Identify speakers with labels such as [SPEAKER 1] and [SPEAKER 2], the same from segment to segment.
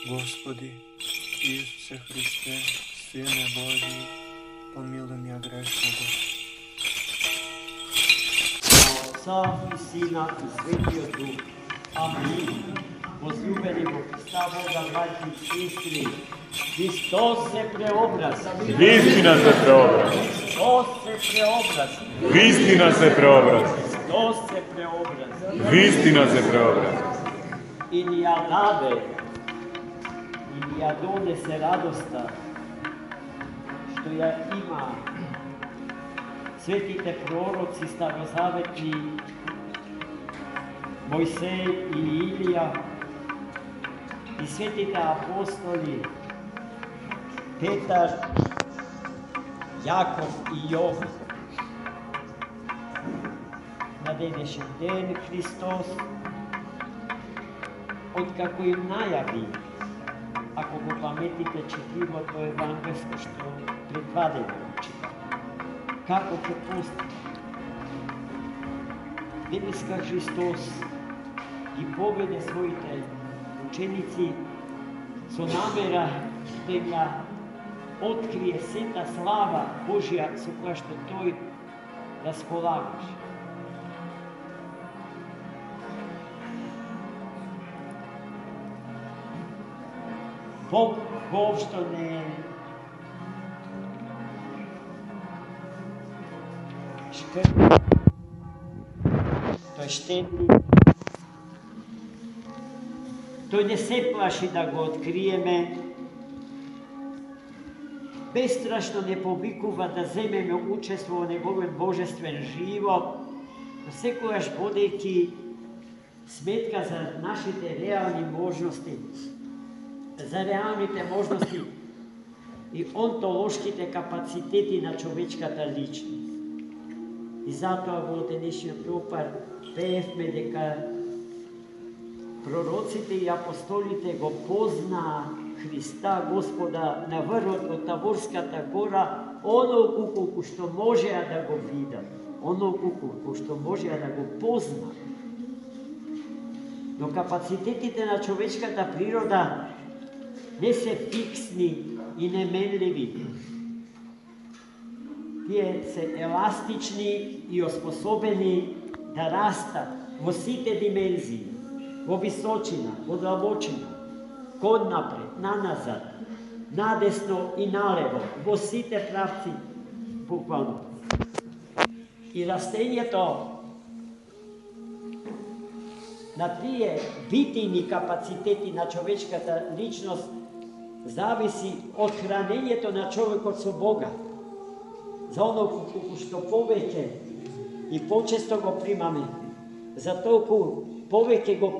[SPEAKER 1] Господи, Исусе Христе, Сине Божий, помилуй меня грешного.
[SPEAKER 2] Отца и Сина и Светия Дух. Амин. Возлюбени во Христа Бога, братья и сестры, Христос се преобрази.
[SPEAKER 3] Вистина се преобрази.
[SPEAKER 2] Христос се преобрази.
[SPEAKER 3] Вистина се преобрази.
[SPEAKER 2] Христос се преобрази.
[SPEAKER 3] Вистина се преобрази.
[SPEAKER 2] И ни ја даде, и ни ја донесе радоста, што ја има светите пророци старозаветни, Мојсей и Илија, и светите апостоли, Петар, Јаков и Јован. На денешен ден Христос, откако им најави, ако го паметите четливото евангелско што пред 2 дена читаме, како ќе постигне. Денеска Христос ги поведе своите ученици со намера да ја открие сета слава Божја со која што тој располагаше. Бог воопшто не шкрти, тој штедни. Тој не се плаши да го откриеме, бестрашно не повикува да земеме учество во неговиот божествен живот, но секогаш водејќи сметка за нашите реални можности, за реалните можности и онтолошките капацитети на човечката личност. И затоа во денешниот пропар пеевме дека пророците и апостолите го познаа Христа Господа на врвот од Таворската гора, онолку колку што можеа да го видат, онолку колку што можеа да го познаат. Но капацитетите на човечката природа не се фиксни и неменливи. Тие се еластични и оспособени да растат во сите димензии, во височина, во длабочина, кон напред, наназад, надесно и налево, во сите правци, буквално. И растењето на тие битини капацитети на човечката личност зависи од хранењето на човекот со Бога. За оно колку што повеќе и почесто го примаме, за толку повеќе го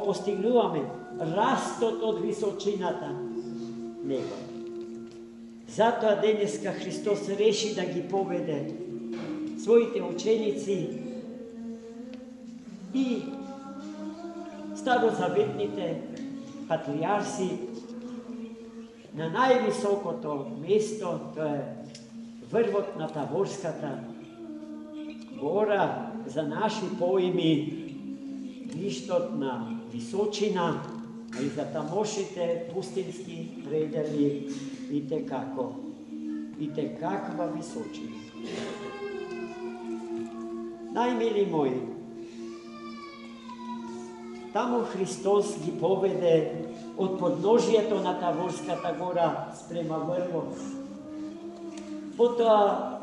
[SPEAKER 2] постигнуваме растот од височината него. Затоа денеска Христос реши да ги поведе своите ученици и старозаветните патриарси на највисокото место, тоа е врвот на Таворската гора, за наши поими лиштот на височина, а и за тамошните пустински предели и каква височина. Најмили мои, таму Христос ги поведе од подножието на Таворската гора спрема врвот. Потоа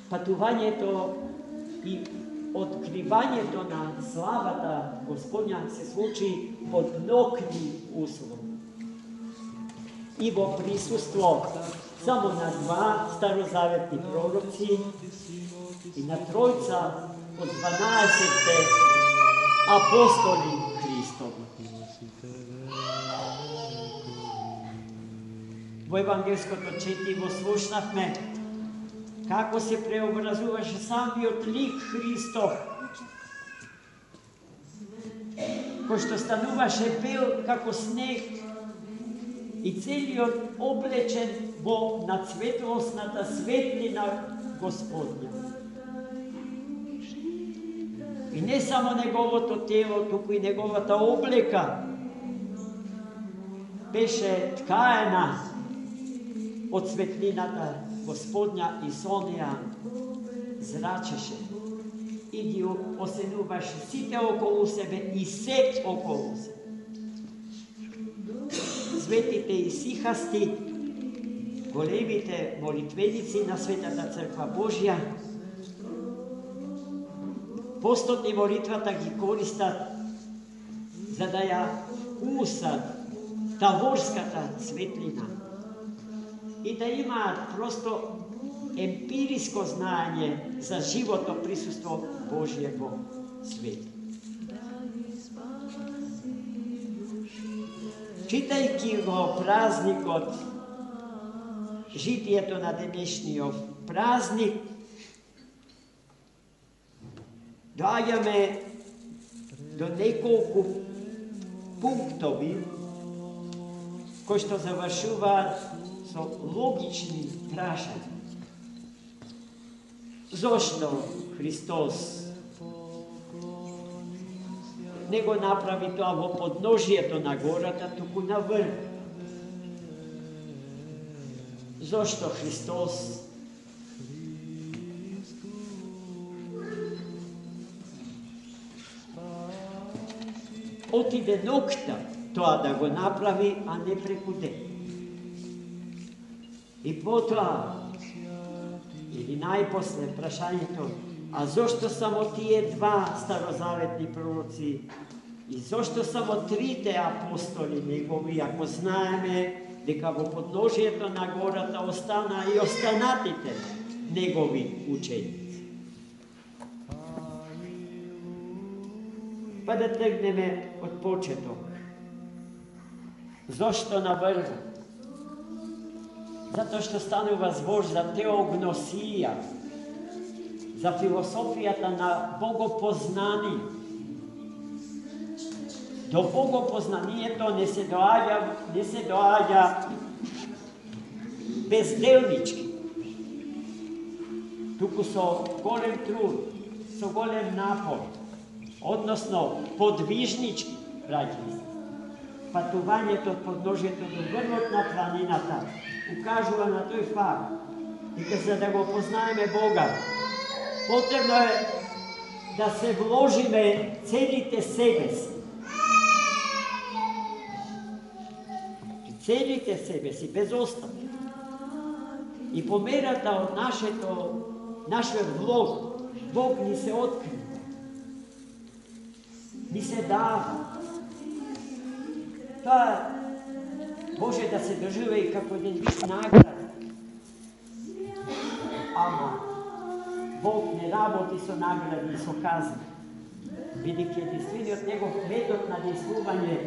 [SPEAKER 2] патувањето и откривањето на славата Господња се случи под многи услови. И во присуство само на 2 старозаветни пророци и на 3 од 12 апостоли Христови. Во евангелското четиво слушнавме како се преобразуваше самиот лик Христов, кој што стануваше бел како снег и целиот облечен во нацветлосната светлина Господња. И не само неговото тело, туку и неговата облека беше ткаена од светлината Господня и со неа зрачеше и ги осенуваше сите околу себе и сет околу себе. Светите и сихасти, големите молитвеници на Светата Црква Божја, постот и молитвата ги користат за да ја усат таворската светлина и да имаат просто емпириско знаење за живото присуство Божие во свет. Читајќи го празникот, житието на денешниот празник, доаѓаме до неколку пунктови кои што завршуваат со логични прашања. Зошто Христос не го направи тоа во подножието на гората, туку на врв? Зошто Христос отиде ноќта тоа да го направи, а не преку ден? И потоа, или најпосле прашањето, а зошто само тие два старозаветни пророци и зошто само трите апостоли негови, ако знаеме дека во подножието на гората остана и останатите негови ученици? Па да тргнеме од почеток. Зошто на врвот? Затоа што станува збор за теогносија, за философијата на богопознание. До богопознанието не се доаѓа безделнички, туку со голем труд, со голем напор, односно подвижнички, браќи. Патувањето од подножието до врвот на планината укажува на тој факт дека за да го познаеме Бога, потребно е да се вложиме целите себе си. Целите себе си, без остаток. И по мерата од нашиот влог, Бог ни се открива, ни се дава. Тоа може да се доживе и како еден вид награда. Ама Бог не работи со награди и со казни, бидејќи единствениот негов метод на действување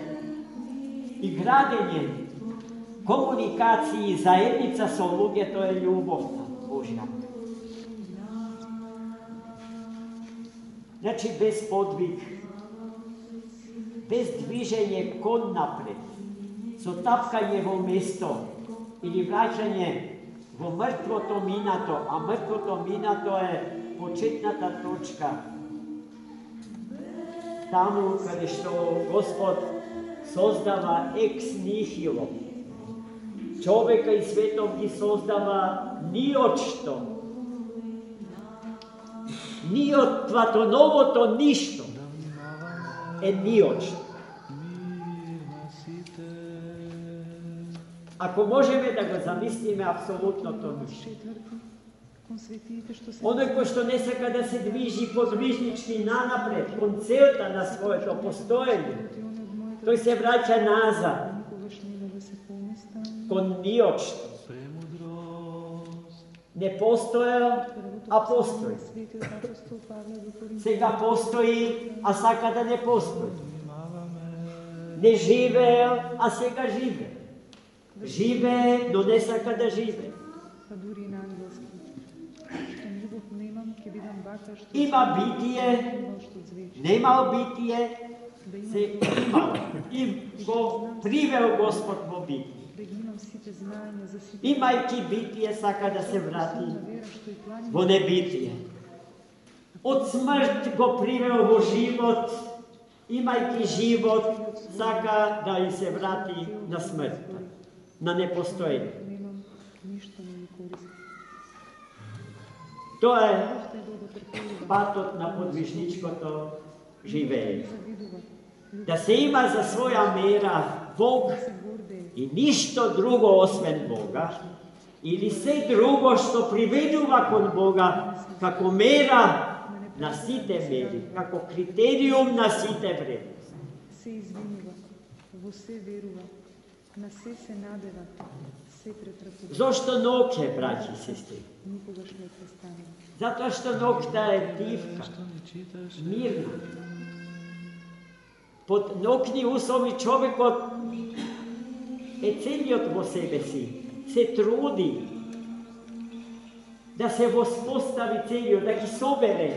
[SPEAKER 2] и градење комуникации и заедница со луѓето е љубовта Божја. Значи без подвиг, без движење кон напред, со тапкање во место или враќање во мртвото минато, а мртвото минато е почетната точка. Таму каде што Господ создава екс нихило. Човека и светот ги создава ни од што. Ни од твато ништо е ни од што. Ако можеме да го замислиме апсолутното ништо. Оној кој што не сака да се движи подвижнички нанапред, кон целта на своето постоење, тој се враќа назад, кон ни од што. Не постоел, а постои. Сега постои, а сака да не постои. Не живеел, а сега живее. Живее, но не сака да живее. Има битие, немал битие, се имал. И го привел Господ во битие. Имајќи битие, сака да се врати во небитие. Od smrt go priveo vo život, imajki život, saka da i se vrati na smrt, na nepostojenje. To je patot na podvižničkoto živenje. Da se ima za svoja mera Bog i ništo drugo osven Boga, ili sve drugo što priveduva kod Boga, kako mera na site meri, kako kriterijum na site vrednosti.
[SPEAKER 4] Se izvinjava, vo se verува, na se se nadeva, se pretrpува.
[SPEAKER 2] Zašto noke, braći i sestri?
[SPEAKER 4] Никогаш не престанува.
[SPEAKER 2] Zato što nokta je divka, mirna. Pod nokni usovi čovjekot celiot vo sebe si, se trudi da se vospostavi celio, da gi sobere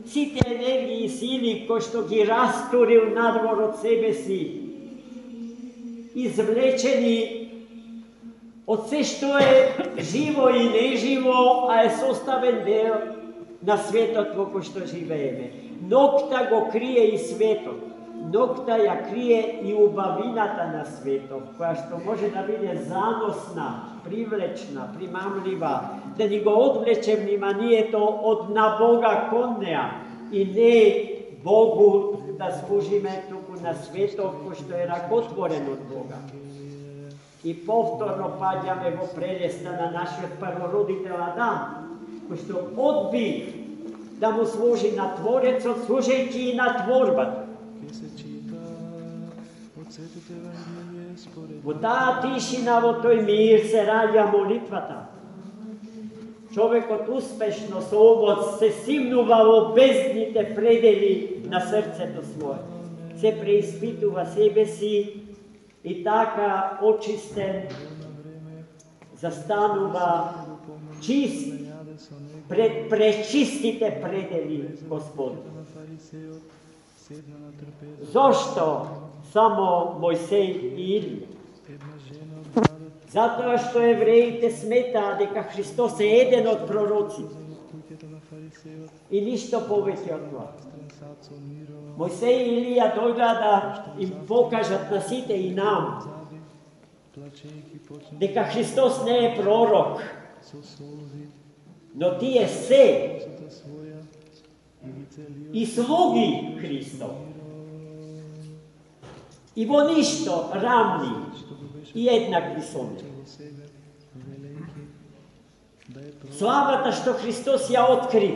[SPEAKER 2] svi te energije i sili ko što gi rasturi u nadvor od sebe si, izvlečeni od sve što je živo i neživo, a je sostaven del na svetotvo ko što živeme. Nokta go krije i svetot. Nokta ja krije i ubavinata na svetov, koja što može da bude zanosna, privlečna, primamljiva, da ni go odvlečem nima, nije to od na Boga konneja i ne Bogu da služime tuku na svetov, ko što je rakotvoren od Boga. I povtorno padjame vo preljesta na našeg prvoroditela Dan, ko što odbi da mu služi na Tvorecov, služeći i na Tvorbat. Vo ta tišina, vo toj mir se rađa molitvata. Čovjek od uspešno soboc se simnuva vo beznite predeli na srce to svoje. Se preispituva sebe si i taka očisten zastanuva čist prečistite predeli Gospodu. Zašto samo Mojsej i Ilija? Zato što Jevrejite smeta deka Hristos je jedan od proroci. I ništo poveke od toga. Mojsej i Ilija dojda da im pokažat na site i nam deka Hristos ne je prorok, no ti je se i slugi Hristov. I vo ništo ravni i jednaki sobi. Slavata što Hristos ja otkriv.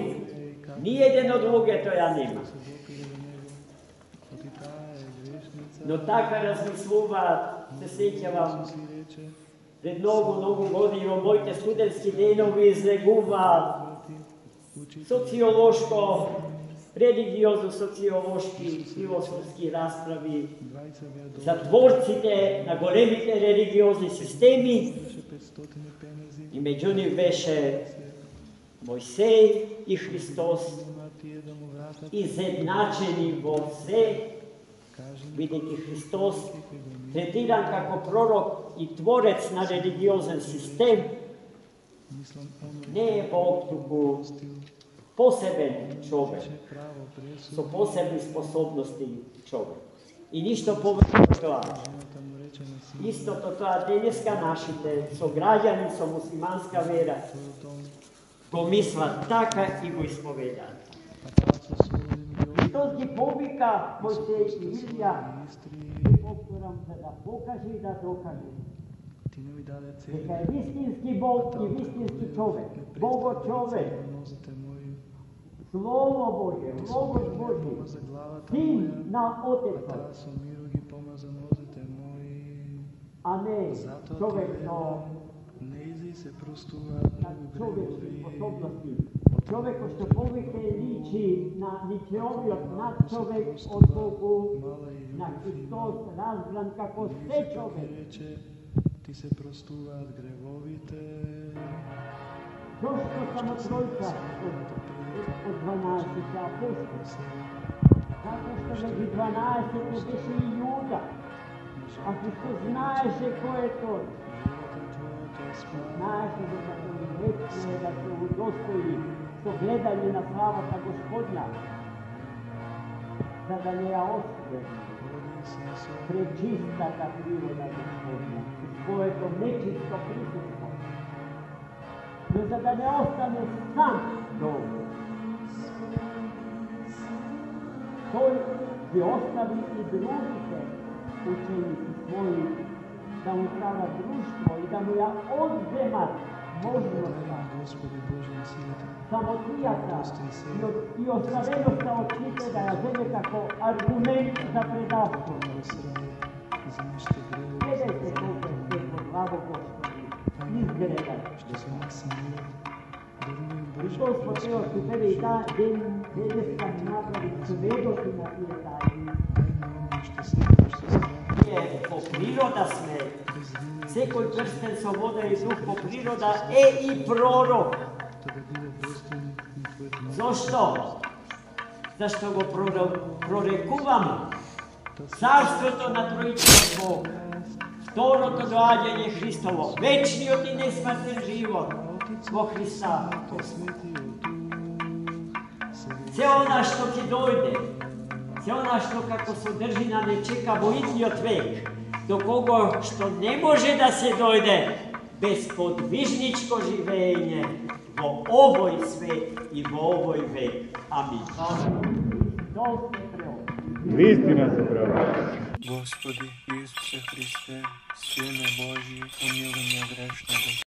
[SPEAKER 2] Nijedan od druge to ja nema. No taka razmisluva se sjećavam pred mnogo godinu mojte studentski denovi izleguva sociološko, religiozo-sociološki, filosofski raspravi, zatvorcite na golemite religiozni sistemi i među njih beše Mojsej i Hristos izjednačeni vo sve, vidjeti Hristos tretiran kako prorok i tvorec na religiozan sistem, ne je Bog tuku poseben čovjek, su posebne sposobnosti čovjek. I ništo povrlo to. Isto to dneska našite, so građani, so muslimanska vera, go misla taka i go ispovedati. I to ti povika Mojsej i Ilija, povtoram se da pokaže i da dokaže. Neka je istinski Bog i istinski čovjek, Bogo čovjek, Slovo Bože, Logos Boži, Sin na Oteca, a ne čovjek na čovječke sposobnosti. Čovjek što povike liči na ničeovi od nadčovjek od Bogu, na Hristos razgran kako sve čovjek.
[SPEAKER 5] Ti se prostuvat grevovite.
[SPEAKER 2] Zašto samo trojka od 12 apostol? Zato što među 12 beše i Juda. A Hristos znaješe ko je to. Znaješe da se udostoji što gledaju na pravota Gospodnja, za da ne ja osvjeti. Prečista ta priroda Gospodnja, svojeto nečisto prisutstvo. No za da ne ostane sam dobro. To bi ostali i družite učenici svoji, da mu prava društvo i da mu ja odzemat možnostima, samotijata i oslavenosti od čitega žene kako argument za predavstvo. Gledajte koliko ste pod glavo Gospodi, izgledajte. I to smo treba super i da dedeska napravi svedoci na tije tajni. Je po priroda sme. Sekoj prsten sloboda i duh po priroda, i prorok. Zašto? Zašto go prorekuvamo? Carството на Троичниот Бог, второто доаѓање Христово, вечниот и несмртен живот во Христа. Се она што ќе дојде, се она што како содржина не чека во идниот век, до кого што не може да се дојде без подвижничко живење во овој свет и во овој век. Амин.
[SPEAKER 3] Istina se preobraća.
[SPEAKER 1] Господи Ісусе Христе, Сине Божий, помилуй меня грешного.